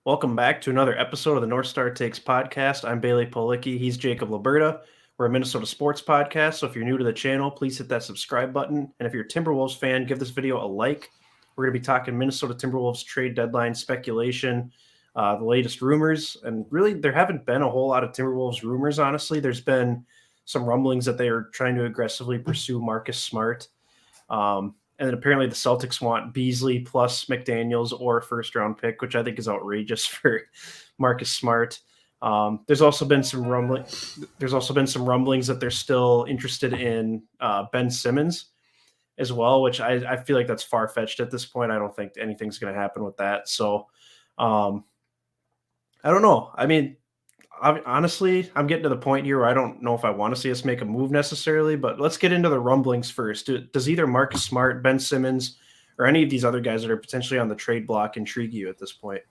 Welcome back to another episode of the North Star Takes podcast. I'm Bailey Policki. He's Jacob Liberta. We're a Minnesota sports podcast, so if you're new to the channel, please hit that subscribe button. And if you're a Timberwolves fan, give this video a like. We're going to be talking Minnesota Timberwolves trade deadline speculation, the latest rumors. And really, there haven't been a whole lot of Timberwolves rumors, honestly. There's been some rumblings that they are trying to aggressively pursue Marcus Smart. And then apparently the Celtics want Beasley plus McDaniels or a first-round pick, which I think is outrageous for Marcus Smart. There's also been some rumblings that they're still interested in Ben Simmons as well, which I feel like that's far-fetched at this point. I don't think anything's going to happen with that. So I don't know. I mean, honestly, I'm getting to the point here where I don't know if I want to see us make a move necessarily, but let's get into the rumblings first. Does either Marcus Smart, Ben Simmons, or any of these other guys that are potentially on the trade block intrigue you at this point?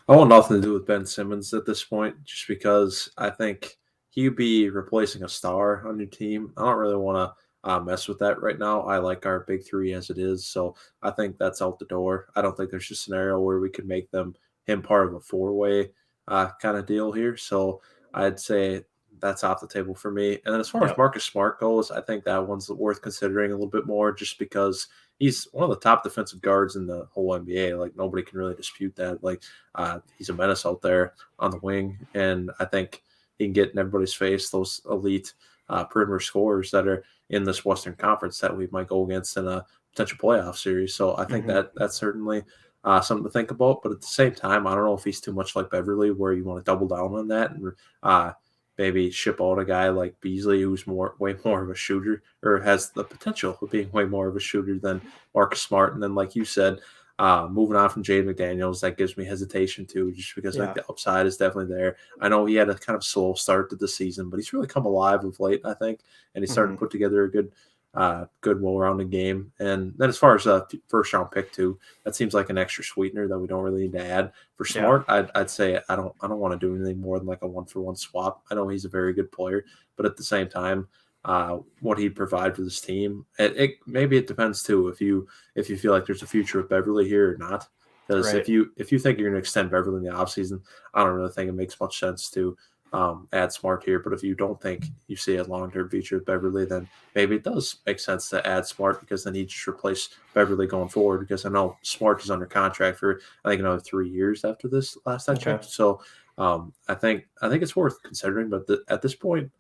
I want nothing to do with Ben Simmons at this point, just because I think he'd be replacing a star on your team. I don't really want to mess with that right now. I like our big three as it is, so I think that's out the door. I don't think there's a scenario where we could make him part of a four-way kind of deal here. So I'd say that's off the table for me. And then as far as Marcus Smart goes, I think that one's worth considering a little bit more just because he's one of the top defensive guards in the whole NBA. Like, nobody can really dispute that. Like, he's a menace out there on the wing. And I think he can get in everybody's face those elite perimeter scorers that are in this Western Conference that we might go against in a potential playoff series. So I think that's certainly – something to think about, but at the same time, I don't know if he's too much like Beverly, where you want to double down on that and maybe ship out a guy like Beasley, who's way more of a shooter, or has the potential of being way more of a shooter than Marcus Smart. And then, like you said, moving on from Jaden McDaniels, that gives me hesitation too, just because like the upside is definitely there. I know he had a kind of slow start to the season, but he's really come alive of late, I think, and he's starting to put together a good, well-rounded game. And then as far as a first-round pick too, that seems like an extra sweetener that we don't really need to add. For Smart, I'd say I don't want to do anything more than like a one-for-one swap. I know he's a very good player, but at the same time, what he'd provide for this team, maybe it depends too if you feel like there's a future with Beverly here or not. Because if you think you're going to extend Beverly in the offseason, I don't really think it makes much sense to add Smart here. But if you don't think you see a long-term future with Beverly, then maybe it does make sense to add Smart, because then he just replace Beverly going forward, because I know Smart is under contract for, I think, another 3 years after this last I checked. So I think it's worth considering, but at this point,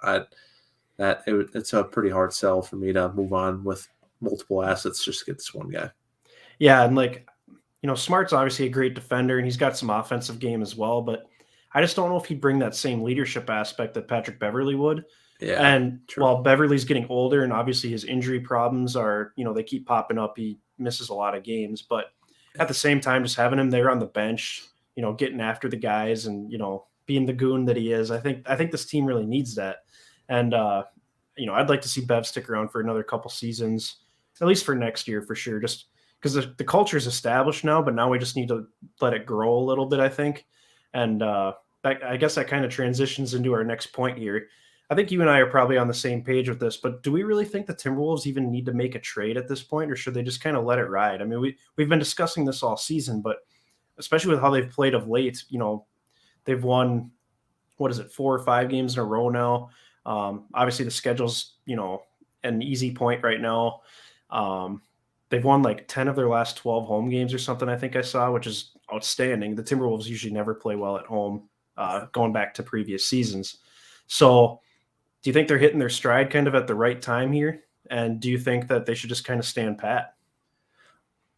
it's a pretty hard sell for me to move on with multiple assets just to get this one guy. Yeah, and Smart's obviously a great defender, and he's got some offensive game as well, but I just don't know if he'd bring that same leadership aspect that Patrick Beverly would. Yeah, and while Beverly's getting older and obviously his injury problems are, they keep popping up, he misses a lot of games, but at the same time, just having him there on the bench, getting after the guys and, being the goon that he is, I think this team really needs that. And, I'd like to see Bev stick around for another couple seasons, at least for next year for sure, just because the culture is established now, but now we just need to let it grow a little bit, I think. And I guess that kind of transitions into our next point here. I think you and I are probably on the same page with this, but do we really think the Timberwolves even need to make a trade at this point, or should they just kind of let it ride? I mean, we've been discussing this all season, but especially with how they've played of late, they've won, 4 or 5 games in a row now. Obviously the schedule's, an easy point right now. They've won like 10 of their last 12 home games or something, I think I saw, which is outstanding. The Timberwolves usually never play well at home, going back to previous seasons. So do you think they're hitting their stride kind of at the right time here? And do you think that they should just kind of stand pat?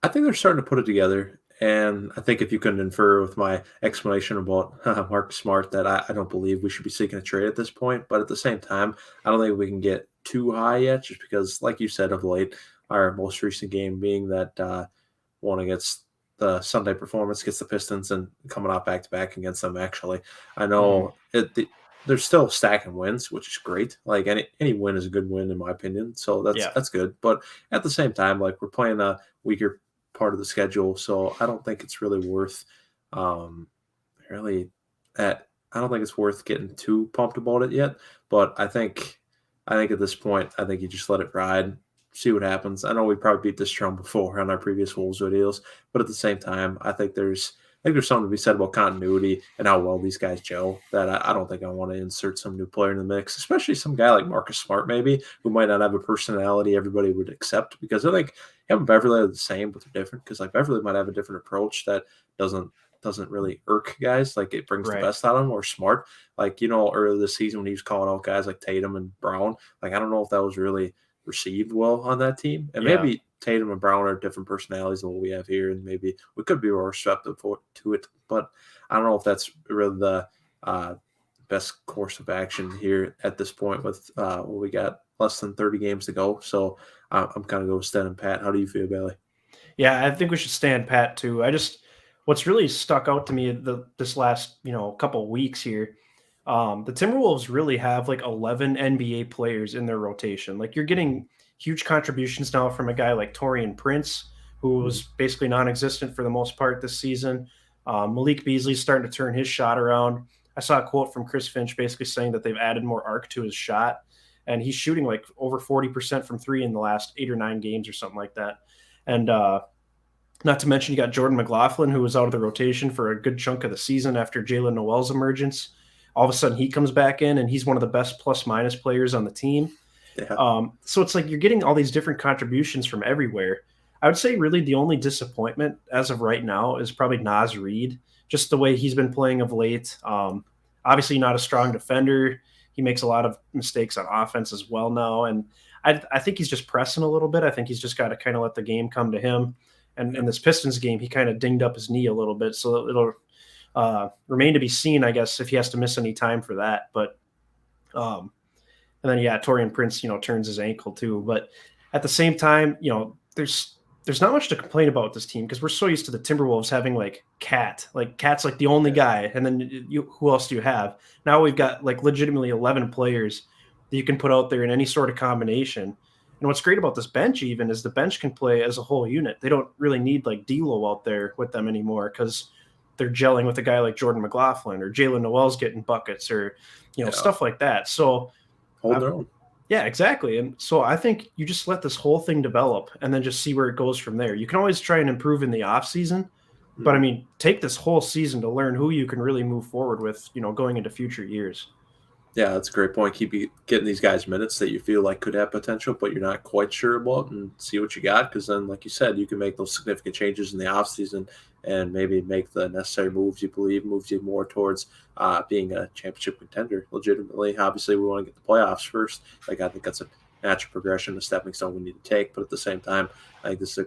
I think they're starting to put it together. And I think if you can infer with my explanation about Marcus Smart that I don't believe we should be seeking a trade at this point. But at the same time, I don't think we can get too high yet, just because, like you said, of late, our most recent game being that one against the Sunday performance against the Pistons and coming out back-to-back against them, actually. I know they're still stacking wins, which is great. Like, any win is a good win, in my opinion. So that's good. But at the same time, like, we're playing a weaker part of the schedule, so I don't think it's really worth I don't think it's worth getting too pumped about it yet. But I think at this point, I think you just let it ride, see what happens. I know we probably beat this drum before on our previous Wolves videos, but at the same time, I think there's think there's something to be said about continuity and how well these guys gel. That I don't think I want to insert some new player in the mix, especially some guy like Marcus Smart, maybe, who might not have a personality everybody would accept. Because I think him and Beverly are the same, but they're different. Because like Beverly might have a different approach that doesn't really irk guys. Like it brings the Right. best out of them. Or Smart, like earlier this season when he was calling out guys like Tatum and Brown. Like I don't know if that was really received well on that team. And Yeah. maybe Tatum and Brown are different personalities than what we have here, and maybe we could be more receptive to it. But I don't know if that's really the best course of action here at this point with what we got less than 30 games to go. So I'm kind of going Sten and Pat. How do you feel, Bailey? Yeah, I think we should stand pat too. What's really stuck out to me this last couple weeks here, the Timberwolves really have like 11 NBA players in their rotation. Like you're getting huge contributions now from a guy like Torian Prince, who Mhm. was basically non-existent for the most part this season. Malik Beasley's starting to turn his shot around. I saw a quote from Chris Finch basically saying that they've added more arc to his shot, and he's shooting like over 40% from three in the last 8 or 9 games or something like that. And not to mention, you got Jordan McLaughlin, who was out of the rotation for a good chunk of the season after Jalen Noel's emergence. All of a sudden, he comes back in, and he's one of the best plus minus players on the team. Yeah. So it's like you're getting all these different contributions from everywhere. I would say really the only disappointment as of right now is probably Naz Reid, just the way he's been playing of late. Obviously, not a strong defender. He makes a lot of mistakes on offense as well now, and I think he's just pressing a little bit. I think he's just got to kind of let the game come to him. And in this Pistons game, he kind of dinged up his knee a little bit, so it'll remain to be seen, I guess, if he has to miss any time for that. But and then yeah, Torian Prince, turns his ankle too. But at the same time, there's not much to complain about with this team because we're so used to the Timberwolves having like Cat's like the only Yeah. guy, and then who else do you have? Now we've got like legitimately 11 players that you can put out there in any sort of combination. And what's great about this bench even is the bench can play as a whole unit. They don't really need like D'Lo out there with them anymore because they're gelling with a guy like Jordan McLaughlin or Jalen Noel's getting buckets or Yeah. stuff like that. So Hold I, their own. yeah, exactly. And so I think you just let this whole thing develop and then just see where it goes from there. You can always try and improve in the off season, but I Mhm. mean, take this whole season to learn who you can really move forward with, going into future years. Yeah, that's a great point. Getting these guys minutes that you feel like could have potential, but you're not quite sure about, and see what you got. Because then, like you said, you can make those significant changes in the offseason and maybe make the necessary moves you believe moves you more towards being a championship contender. Legitimately, obviously, we want to get the playoffs first. Like I think that's a natural progression, a stepping stone we need to take. But at the same time, I think this is a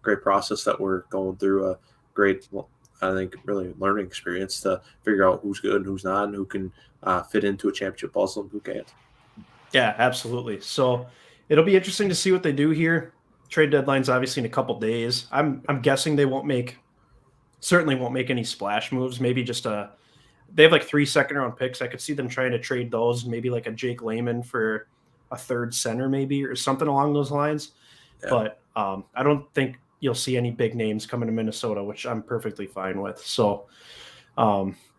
great process that we're going through. A great, well, I think, really learning experience to figure out who's good and who's not, and who can fit into a championship puzzle and who can't. Yeah, absolutely. So it'll be interesting to see what they do here. Trade deadline's obviously in a couple days. I'm guessing they certainly won't make any splash moves. Maybe just they have like 3 second round picks. I could see them trying to trade those, maybe like a Jake Layman for a third center, maybe, or something along those lines. Yeah. But I don't think you'll see any big names coming to Minnesota, which I'm perfectly fine with. So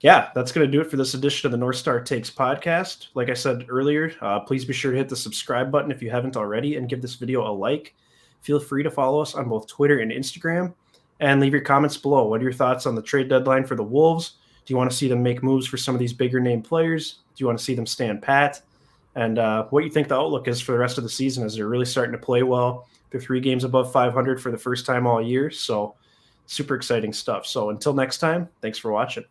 yeah, that's going to do it for this edition of the North Star Takes podcast. Like I said earlier, please be sure to hit the subscribe button if you haven't already and give this video a like. Feel free to follow us on both Twitter and Instagram and leave your comments below. What are your thoughts on the trade deadline for the Wolves? Do you want to see them make moves for some of these bigger name players? Do you want to see them stand pat? And what you think the outlook is for the rest of the season as they're really starting to play well. They're 3 games above 500 for the first time all year. So super exciting stuff. So until next time, thanks for watching.